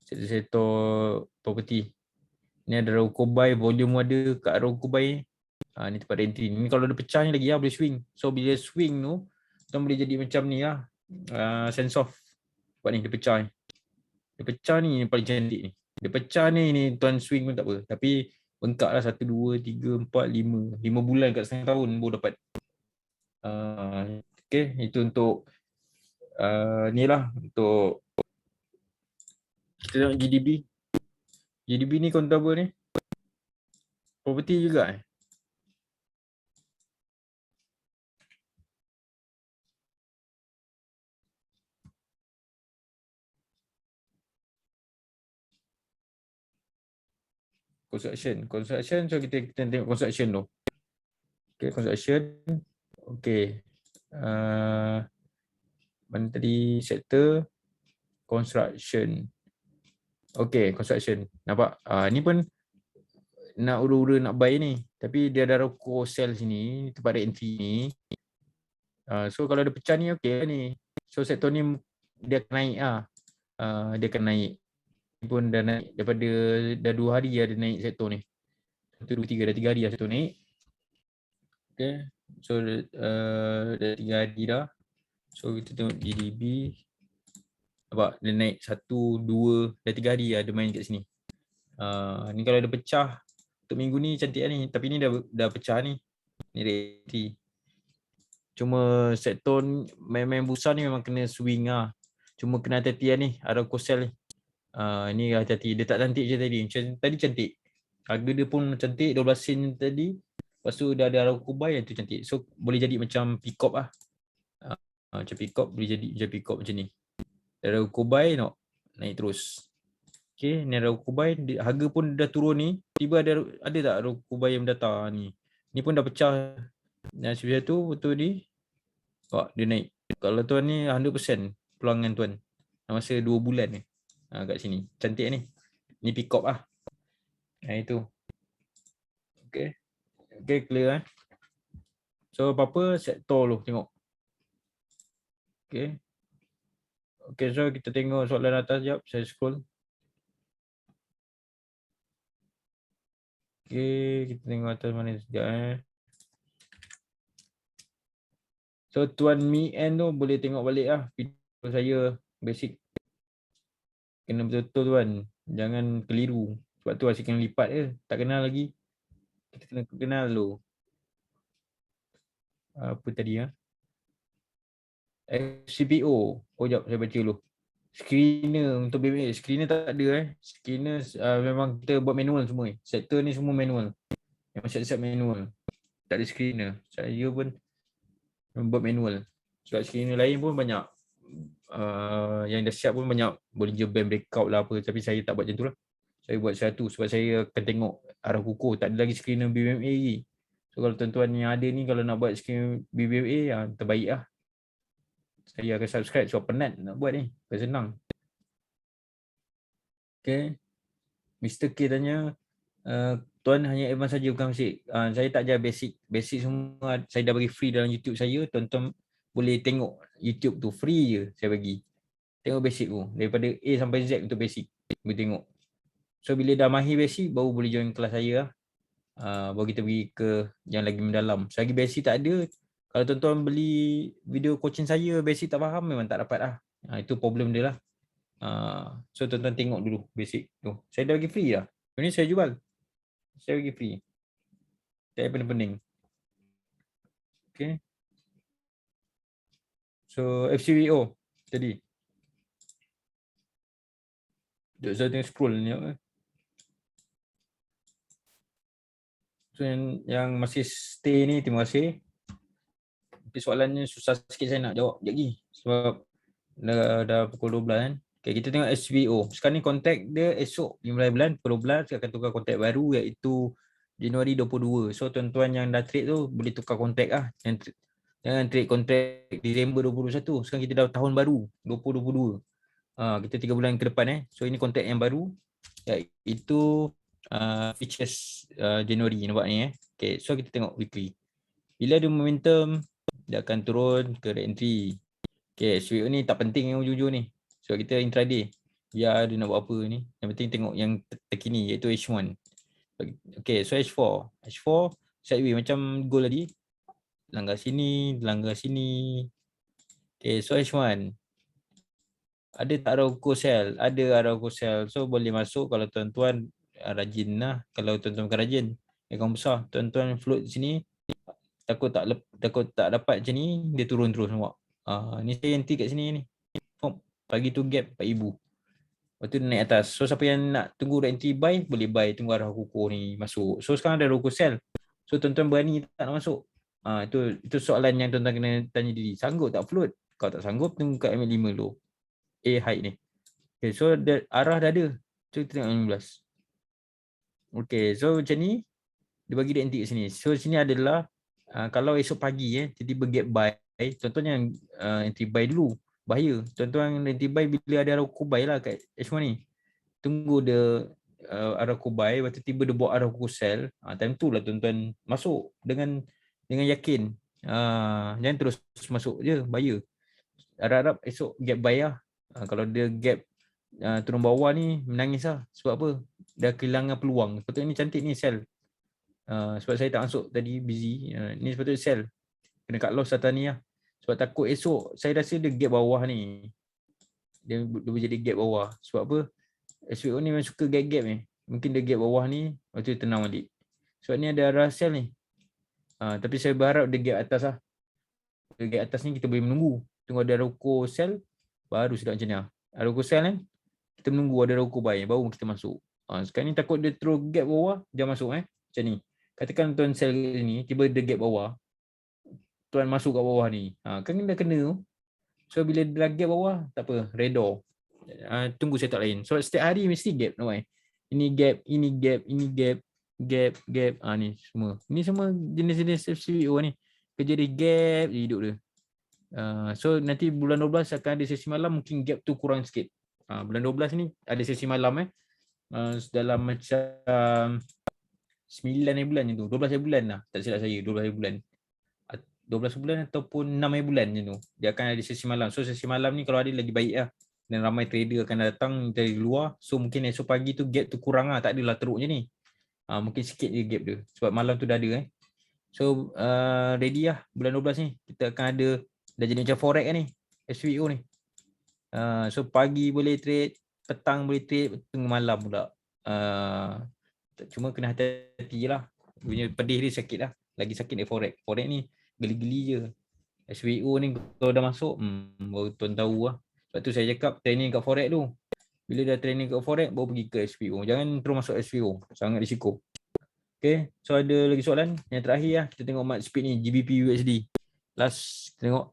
sektor property. Ni ada Roko buy, volume ada kat Roko buy. Ni tempat entry. Ni kalau ada pecah ni lagi lah boleh swing. So bila swing tu, kita boleh jadi macam ni lah. Sense of. Buat ni dia pecah ni. Dia pecah ni yang paling cantik ni. Dia pecah ni tuan swing pun tak apa. Tapi bengkak lah 1, 2, 3, 4, 5. 5 bulan kat setengah tahun baru dapat. Okay, itu untuk ni lah untuk kita tengok GDP. GDP ni kontra apa ni? Property juga Construction, so kita tengok construction tu. Okay, construction. Okay. Mana tadi sektor construction. Okay, construction. Nampak? Ni pun nak ura-ura nak buy ni. Tapi dia ada roko sell sini, tempat entry ni. So kalau dia pecah ni okay lah ni. So sektor ni dia akan naik lah. Dia akan naik. Ni pun dah naik daripada dah 2 hari dia naik sektor ni. 1, 2, 3, dah 3 hari lah sektor naik. Okay. So dah 3 hari dah. So kita tengok GDP. Nampak dia naik 1, 2, dah 3 hari lah dia main kat sini. Ni kalau dia pecah untuk minggu ni cantik lah ni. Tapi ni dah pecah ni. Ni re-entry. Cuma set tone main-main besar ni memang kena swing lah. Cuma kena hati-hati lah ni Arauco Sell ni. Ni hati-hati. Dia tak cantik je tadi. Macam tadi cantik. Harga dia pun cantik 12 sen tadi. Lepas tu dah ada Arauco buy yang tu cantik. So boleh jadi macam peacock lah. Macam peacock boleh jadi macam peacock macam ni. Arauco buy naik terus. Okay, ni Arauco buy. Harga pun dah turun ni. Tiba ada tak Arauco buy yang data ni. Ni pun dah pecah. Dan sebab tu betul ni. Dia naik. Kalau tuan ni 100% peluang dengan tuan. Masa 2 bulan ni. Kat sini. Cantik ni. Ni peacock lah. Itu. Okay. Okay, clear eh. So, apa-apa sektor lu tengok. Okay. Okay, so kita tengok soalan atas sekejap. Saya scroll. Okay, kita tengok atas mana sekejap eh. So, Tuan Mi N tu boleh tengok balik lah video saya basic. Kena betul-betul tuan. Jangan keliru. Sebab tu asyik kena lipat je. Tak kenal lagi. Kita kena kenal dulu. Apa tadi ya? CPO. Sekejap saya baca dulu. Screener untuk BMA. Screener tak ada Screener memang kita buat manual semua Sektor ni semua manual. Memang siap-siap manual. Tak ada screener. Saya pun buat manual. Sebab screener lain pun banyak. Yang dah siap pun banyak. Bollinger Band breakout lah apa. Tapi saya tak buat macam tu lah. Saya buat satu sebab saya akan tengok arah kukuh. Tak ada lagi screener BMA lagi. So kalau tuan-tuan yang ada ni kalau nak buat screener BMA terbaik lah. Saya akan subscribe sebab penat nak buat ni. Senang. Okay. Mr. K tanya, tuan hanya advance saja bukan basic. Saya tak ajar basic. Basic semua saya dah bagi free dalam YouTube saya. Tuan-tuan boleh tengok YouTube tu. Free je saya bagi. Tengok basic tu. Daripada A sampai Z untuk basic. Boleh tengok. So bila dah mahir basic, baru boleh join kelas saya lah. Baru kita pergi ke yang lagi mendalam. Selagi basic tak ada, kalau tuan-tuan beli video coaching saya, basic tak faham, memang tak dapat lah. Itu problem dia lah. So tuan-tuan tengok dulu basic tu. Saya dah bagi free lah. Ini saya jual. Saya bagi free. Tak ada pening-pening. Okay. So FCVO tadi. Saya tengah scroll ni. So yang masih stay ni, terima kasih. Tapi soalannya susah sikit saya nak jawab sekejap lagi. Sebab dah pukul 12 kan. Okay, kita tengok SVO. Sekarang ni kontak dia esok 15 bulan, pukul 12 akan tukar kontak baru iaitu Januari 22. So tuan-tuan yang dah trade tu boleh tukar kontak lah. Jangan trade kontak Disember 2021. Sekarang kita dah tahun baru 2022. Kita 3 bulan ke depan So ini kontak yang baru iaitu features Januari nampak ni Okay, so kita tengok weekly. Bila ada momentum dia akan turun ke re-entry. Okay, SVO ni tak penting yang ujung-ujung ni. So kita intraday. Biar dia nak buat apa ni. Yang penting tengok yang terkini iaitu H1. Okay, so H4. H4 sideway macam goal tadi. Langgar sini, langgar sini. Okay, so H1. Ada tak Arauco Sell? Ada Arauco Sell. So boleh masuk kalau tuan-tuan rajin lah. Kalau tuan-tuan bukan rajin. Akaun besar. Tuan-tuan float sini. Takut tak dapat macam ni. Dia turun terus nampak. Ni saya anti kat sini ni. Pagi tu gap 4,000. Lepas tu naik atas. So siapa yang nak tunggu anti buy, boleh buy. Tunggu arah kukuh ni masuk. So sekarang ada Arauco Sell. So tuan-tuan berani tak nak masuk. Itu soalan yang tuan-tuan kena tanya diri. Sanggup tak float? Kalau tak sanggup, tunggu kat MA5 dulu. Height ni. Okay, so arah dah ada. So kita tengok 15. Okay, so macam ni. Dia bagi dia anti kat sini. So sini adalah kalau esok pagi tiba-tiba gap buy, tuan-tuan yang anti buy dulu. Bahaya. Tuan-tuan anti buy bila ada Arauco buy lah kat H1 ni. Tunggu dia Arauco buy, lepas tu tiba dia buat Arauco sell. Time tu lah tuan-tuan masuk dengan yakin. Jangan terus masuk je, bahaya. Harap-harap esok gap buy lah. Kalau dia gap turun bawah ni menangis lah. Sebab apa? Dah kehilangan peluang. Sepatutnya ni cantik ni sell. Sebab saya tak masuk tadi busy. Ni sepatutnya sell. Kena cut loss atas ni lah. Sebab takut esok saya rasa dia gap bawah ni. Dia boleh jadi gap bawah. Sebab apa? SVO ni memang suka gap-gap ni. Mungkin dia gap bawah ni. Lepas tu tenang balik. Sebab ni ada arah sell ni. Tapi saya berharap dia gap atas lah. Dia gap atas ni kita boleh menunggu. Tunggu ada rokok sell, baru sedap macam ni lah. Rokok sell kan, kita menunggu ada rokok buy, baru kita masuk. Sekarang ni takut dia terus gap bawah, jangan masuk macam ni. Katakan tuan sell ni, tiba dia gap bawah, tuan masuk kat bawah ni. Kan dah kena tu. So bila dia gap bawah, tak apa, redor. Tunggu setup lain. So setiap hari mesti gap. Ini gap, ini gap, ini gap, gap. Ni semua. Ini semua jenis-jenis FCBO ni. Kerja dia gap je hidup dia. So nanti bulan 12 akan ada sesi malam, mungkin gap tu kurang sikit. Bulan 12 ni ada sesi malam dalam macam 9 bulan je tu. 12 bulan lah. Tak silap saya, 12 bulan. 12 bulan ataupun 6 bulan je tu. Dia akan ada sesi malam. So sesi malam ni kalau ada lagi baik lah. Dan ramai trader akan datang dari luar. So mungkin esok pagi tu gap tu kurang lah. Tak adalah teruk je ni. Mungkin sikit je gap dia. Sebab malam tu dah ada So ready lah bulan 12 ni. Kita akan ada, dah jadi macam forex ni. SVO ni. So pagi boleh trade. Petang boleh trade. Tengah malam pula. Cuma kena hati-hati je lah. Punya pedih dia sakit lah. Lagi sakit dia forex. Forex ni geli-geli je. SVO ni kalau dah masuk, baru tuan tahu lah. Sebab tu saya cakap training kat forex tu. Bila dah training kat forex, baru pergi ke SVO. Jangan terus masuk SVO. Sangat risiko. Okay, so ada lagi soalan? Yang terakhir lah, kita tengok market speed ni, GBP USD. Last, kita tengok.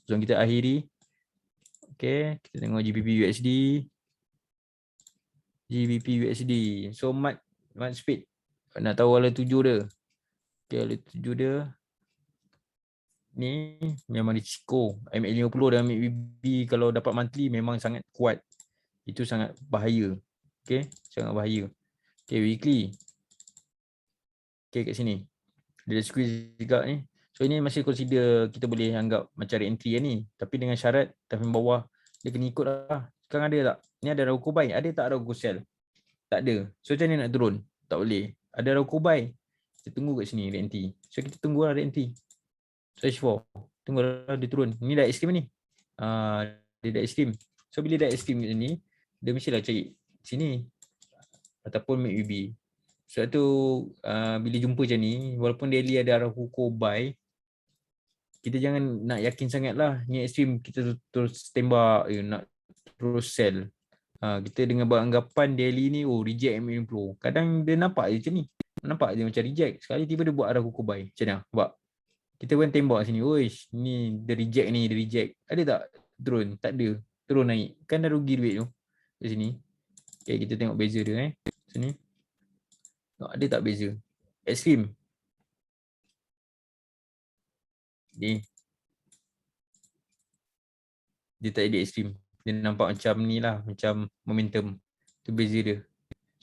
Jom kita akhiri. Okay, kita tengok GBP USD. GBP USD. So market speed. Nak tahu wala 7 dia. Okay, wala 7 dia. Ni memang risiko. MA50 dan MACD kalau dapat monthly memang sangat kuat. Itu sangat bahaya. Okay, sangat bahaya. Okay, weekly. Okay, kat sini. Dia squeeze juga ni. So ini masih consider kita boleh anggap macam re-entry ni. Tapi dengan syarat time bawah dia kena ikut lah. Sekarang ada tak? Ni ada rokok buy. Ada tak rokok sell? Tak ada. So macam ni nak turun? Tak boleh. Ada rokok buy. Kita tunggu kat sini re-entry. So kita tunggu lah re-entry. So H4. Tunggu lah dia turun. Ni dah extreme ni. Dia dah extreme. So bila dah extreme ni, dia mestilah cari sini. Ataupun MACD. Sebab tu bila jumpa macam ni, walaupun daily ada arah hukum buy, kita jangan nak yakin sangat lah. Ni ekstrim kita terus tembak, nak terus sell. Kita dengan beranggapan daily ni, reject MA50. Kadang dia nampak je macam ni. Nampak je macam reject. Sekali tiba dia buat arah hukum buy. Macam mana? Nampak? Kita pun tembak sini. Oish, ni dia reject ni, dia reject. Ada tak turun? Tak ada. Turun naik. Kan dah rugi duit tu. Di sini. Okay, kita tengok beza dia sini. Ada tak beza? Ekstrim. Ni. Dia tak ada ekstrim. Dia nampak macam ni lah. Macam momentum. Itu beza dia.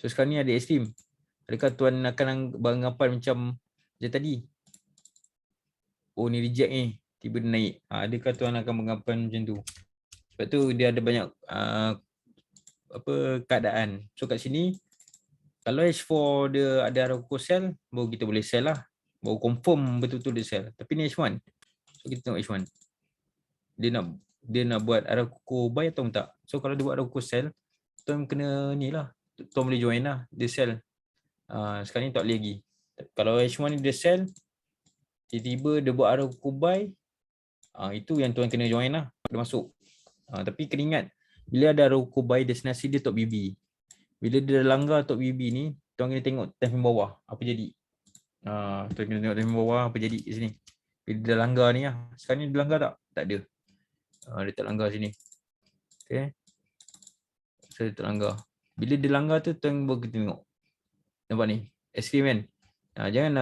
So sekarang ni ada ekstrim. Adakah tuan akan beranggapan macam tadi? Oh ni reject ni. Tiba dia naik. Adakah tuan akan beranggapan macam tu? Sebab tu dia ada banyak keadaan. So kat sini, kalau H4 dia ada rokok sell, baru kita boleh sell lah. Baru confirm betul-betul dia sell. Tapi ni H1. So kita tengok H1. Dia nak buat rokok buy atau tak. So kalau dia buat rokok sell, tuan kena ni lah. Tuan boleh join lah. Dia sell. Sekarang ni tak boleh lagi. Kalau H1 ni dia sell, tiba-tiba dia buat rokok buy, itu yang tuan kena join lah. Dia masuk. Tapi kena ingat, bila ada rokok buy, destinasi dia top BB. Bila dia langgar top BB ni, tuan kena tengok time bawah apa jadi. Tuan kena tengok time bawah apa jadi kat sini. Bila dia langgar ni lah. Sekarang ni dia langgar tak? Tak ada. Dia tak langgar sini. Okay. So dia tak langgar. Bila dia langgar tu, tuan baru kita tengok. Nampak ni? Extreme kan? Jangan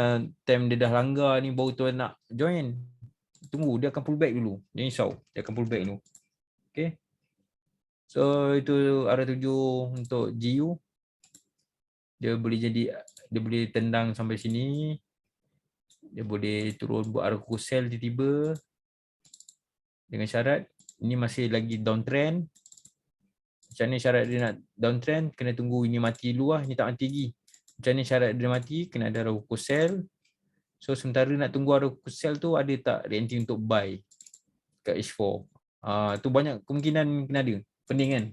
time dia dah langgar ni baru tuan nak join. Tunggu, dia akan pull back dulu. Jangan risau. Dia akan pull back dulu. Okay. So itu arah tuju untuk GU. Dia boleh tendang sampai sini. Dia boleh turun buat arah sell tiba-tiba. Dengan syarat ini masih lagi downtrend. Macam ni syarat dia nak downtrend, kena tunggu ini mati dulu lah. Ini tak mati lagi. Macam ni syarat dia mati, kena ada arah sell. So sementara nak tunggu arah sell tu, ada tak re-entry untuk buy kat H4. Tu banyak kemungkinan kena ada. Pening kan?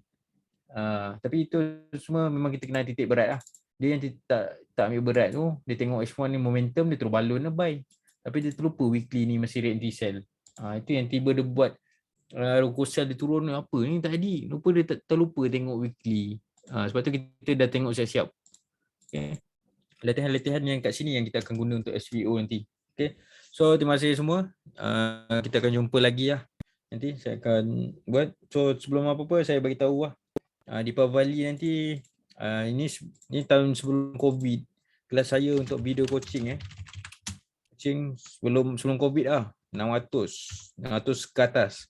Tapi itu semua memang kita kena titik berat lah. Dia yang tak ambil berat tu, dia tengok H1 ni momentum, dia terus balon lah buy. Tapi dia terlupa weekly ni masih rate sell. Itu yang tiba dia buat Rokosel dia turun apa ni tadi. Lupa dia terlupa tengok weekly. Sebab tu kita dah tengok siap-siap. Okay. Latihan-latihan yang kat sini yang kita akan guna untuk SVO nanti. Okay. So terima kasih semua. Kita akan jumpa lagi lah. Nanti saya akan buat. So sebelum apa-apa saya bagi tahu lah. Di Pavali nanti ini tahun sebelum COVID. Kelas saya untuk video coaching coaching sebelum COVID lah. 600 ke atas.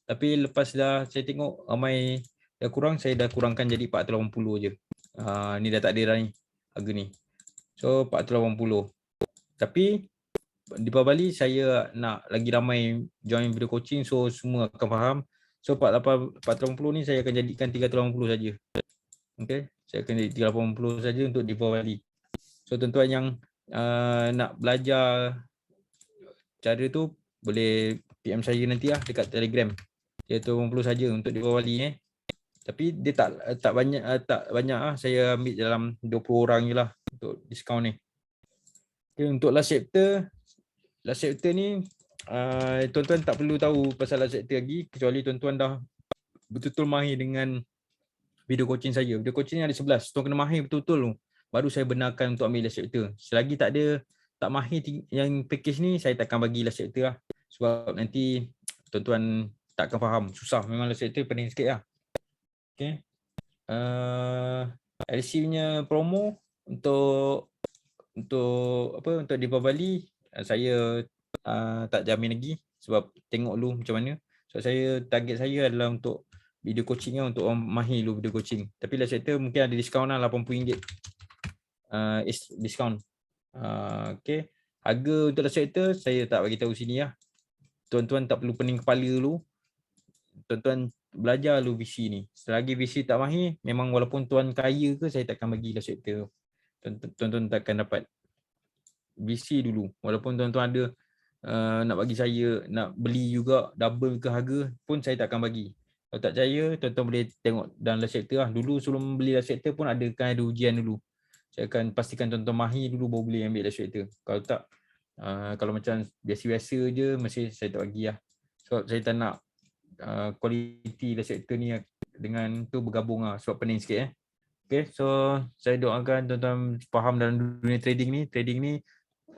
Tapi lepas dah saya tengok ramai dah kurang, saya dah kurangkan jadi 480 je. Ni dah tak ada dah ni harga ni. So 480. Tapi di Bali saya nak lagi ramai join video coaching, so semua akan faham. So 480 ni saya akan jadikan 380 saja. Okey, saya akan jadi 380 saja untuk di Bali. So tuan-tuan yang nak belajar cara tu boleh PM saya nanti lah dekat Telegram. Dia 80 saja untuk di Bali Tapi dia tak banyak lah. Saya ambil dalam 20 orang je lah untuk diskaun ni. Okay, untuk last chapter ni tuan-tuan tak perlu tahu pasal last chapter lagi kecuali tuan-tuan dah betul-betul mahir dengan video coaching saya. Video coaching ni ada 11. Tuan kena mahir betul-betul tu. Baru saya benarkan untuk ambil last chapter. Selagi tak mahir yang package ni, saya takkan bagi last chapter lah. Sebab nanti tuan-tuan tak akan faham. Susah. Memang last chapter pening sikit lah. Okay. LC punya promo untuk di Bali saya tak jamin lagi sebab tengok dulu macam mana. So target saya adalah untuk video coaching untuk orang mahir dulu video coaching. Tapi last chapter mungkin ada diskaun lah RM80. Diskaun. Okay. Harga untuk last chapter saya tak bagi tahu sini lah. Tuan-tuan tak perlu pening kepala dulu. Tuan-tuan belajar dulu VC ni. Selagi VC tak mahir, memang walaupun tuan kaya ke, saya takkan bagi last chapter. Tuan-tuan takkan dapat VC dulu. Walaupun tuan-tuan ada nak bagi saya, nak beli juga double ke harga pun saya takkan bagi. Kalau tak percaya, tuan-tuan boleh tengok dalam last chapter lah. Dulu sebelum beli last chapter pun ada ujian dulu. Saya akan pastikan tuan-tuan mahir dulu baru boleh ambil last chapter. Kalau tak, kalau macam biasa-biasa je, mesti saya tak bagi lah. Sebab saya tak nak kualiti last chapter ni dengan tu bergabung lah. Sebab pening sikit Okay, so saya doakan tuan-tuan faham dalam dunia trading ni. Trading ni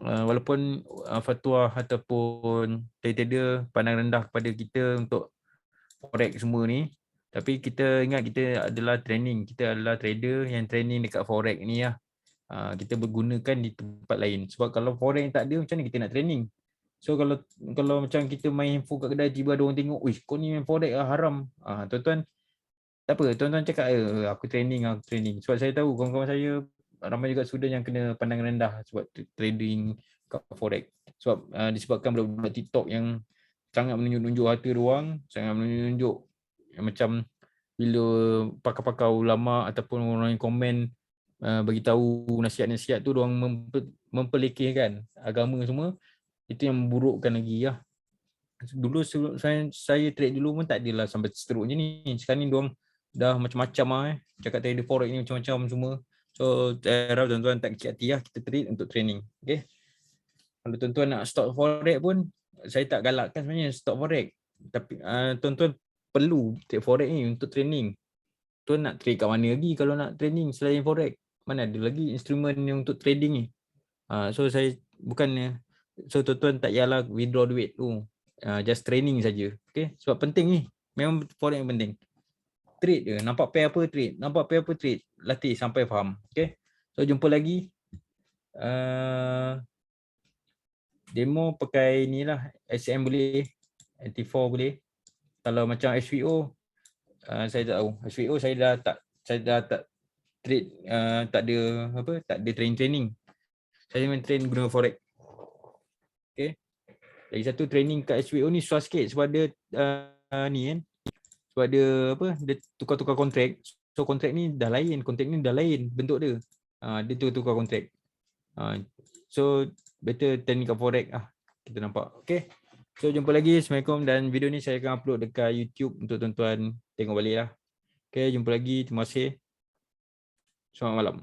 walaupun fatwa ataupun trader pandang rendah kepada kita untuk forex semua ni, tapi kita ingat kita adalah training, kita adalah trader yang training dekat forex ni lah. Kita bergunakan di tempat lain. Sebab kalau forex tak ada, macam mana kita nak training? So kalau macam kita main handphone kat kedai, tiba ada orang tengok, "Wih, kau ni main forex lah, haram." Tuan-tuan tak apa, tuan-tuan cakap aku training. Sebab saya tahu kawan-kawan saya ramai juga student yang kena pandangan rendah sebab trading kat forex. Sebab disebabkan budak-budak TikTok yang sangat menunjuk-nunjuk harta ruang, sangat menunjuk macam bila pakar-pakar ulama ataupun orang yang komen bagi tahu nasihat-nasihat tu, diorang mempelekehkan agama semua. Itu yang memburukkan lagi lah. Dulu saya trade dulu pun tak adalah sampai seteruk je ni. Sekarang ni diorang dah macam-macam lah cakap trader forex ni macam-macam semua. So saya harap tuan-tuan tak kecil hati lah, kita trade untuk training. Okay. Kalau tuan-tuan nak stop forex pun, saya tak galakkan sebenarnya stop forex. Tapi tuan-tuan perlu trade forex ni untuk training. Tuan nak trade kat mana lagi kalau nak training selain forex? Mana ada lagi instrumen yang untuk trading ni? So saya bukannya, so tuan-tuan tak payahlah withdraw duit tu. Just training saja. Okay. Sebab penting ni. Memang forex yang penting. Trade je. Nampak pair apa trade. Nampak pair apa trade. Latih sampai faham. Okay. So jumpa lagi. Demo pakai ni lah. SM boleh. NT4 boleh. Kalau macam SVO, saya tak tahu. SVO saya dah tak trade. Tak ada training. Saya main train guna forex. Okay. Lagi satu training kat SVO ni susah sikit sebab dia ni kan. Sebab dia dia tukar-tukar kontrak. So kontrak ni dah lain, bentuk dia. Dia tukar kontrak. So better training kat forex kita nampak. Okay. So jumpa lagi. Assalamualaikum, dan video ni saya akan upload dekat YouTube untuk tuan-tuan tengok balik lah. Okay, jumpa lagi. Terima kasih. Selamat malam.